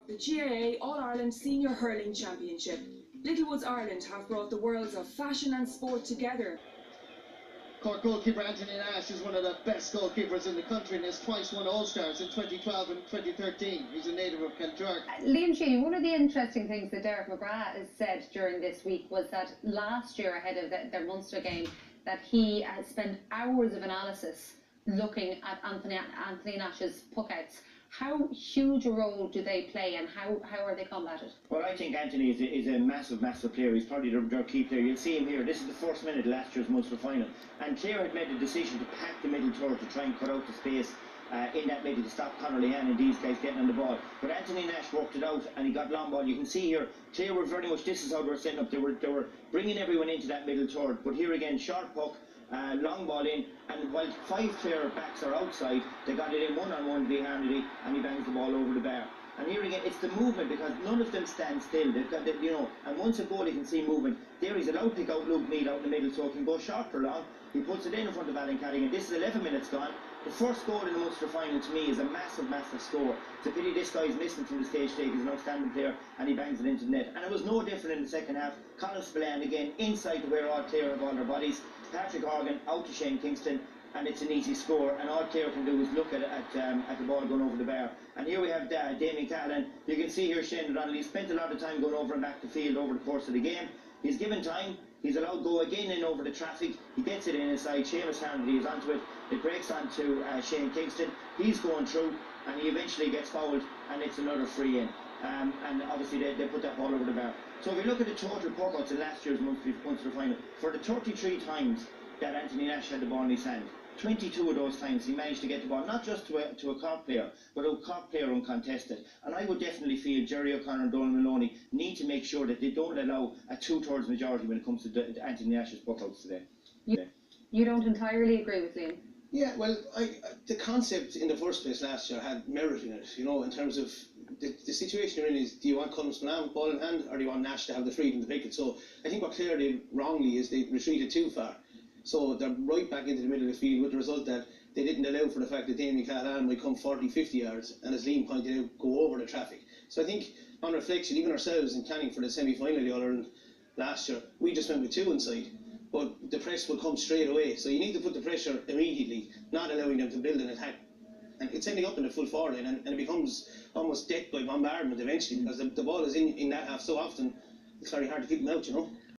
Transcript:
The GAA All-Ireland Senior Hurling Championship. Littlewoods Ireland have brought the worlds of fashion and sport together. Cork goalkeeper Anthony Nash is one of the best goalkeepers in the country and has twice won All-Stars in 2012 and 2013. He's a native of Kanturks. Liam Sheehy, one of the interesting things that Derek McGrath has said during this week was that last year ahead of their Munster game that he spent hours of analysis looking at Anthony Nash's puckouts. How huge a role do they play and how are they combated? Well, I think Anthony is a massive player. He's probably their key player. You'll see him here. This is the first minute of last year's Munster final. And Clare had made the decision to pack the middle third to try and cut out the space in that middle to stop Conor Leanne and these guys getting on the ball. But Anthony Nash worked it out and he got long ball. You can see here, Clare were very much, this is how they were setting up. They were bringing everyone into that middle third. But here again, short puck. Long ball in, and while 5 Clare backs are outside, they got it in one-on-one via Harnedy, and he bangs the ball over the bar. And here again, it's the movement, because none of them stand still. They've got, and once a goal, you can see movement. There he's allowed to pick out Luke Mead out in the middle, so he can go short or long. He puts it in front of Alan Caddigan. This is 11 minutes gone. The first goal in the Munster final to me is a massive score. It's a pity this guy's missing from the stage today. He's an outstanding player and he bangs it into the net. And it was no different in the second half. Colin Spillane again inside to where all Clare have all their bodies. Patrick Horgan out to Shane Kingston, and it's an easy score. And all Clare can do is look at the ball going over the bar. And here we have Damien Cahalane. You can see here Shane Donnelly spent a lot of time going over and back the field over the course of the game. He's given time. He's allowed to go again in over the traffic. He gets it in inside. Seamus Harnedy is onto it. It breaks onto Shane Kingston. He's going through and he eventually gets fouled and it's another free in. And obviously they put that ball over the bar. So if you look at the total puckouts in last year's Munster final, for the 33 times that Anthony Nash had the ball in his hand, 22 of those times he managed to get the ball, not just to a Cork player, but a Cork player uncontested. And I would definitely feel Jerry O'Connor and Donald Maloney need to make sure that they don't allow a 2/3 majority when it comes to Anthony Nash's puckouts today. You don't entirely agree with Liam? Yeah, well, the concept in the first place last year had merit in it, in terms of the situation you're in is, do you want Colin Spillane with ball in hand, or do you want Nash to have the freedom to pick it? So I think what Clare did wrongly is they retreated too far. So they're right back into the middle of the field with the result that they didn't allow for the fact that Damien Cahalane might come 40-50 yards and, as Liam pointed out, go over the traffic. So I think on reflection, even ourselves in planning for the semi-final of the All-Ireland last year, we just went with 2 inside. But the press will come straight away. So you need to put the pressure immediately, not allowing them to build an attack. And it's ending up in the full forward line, and it becomes almost death by bombardment eventually, because the ball is in that half so often, it's very hard to keep them out,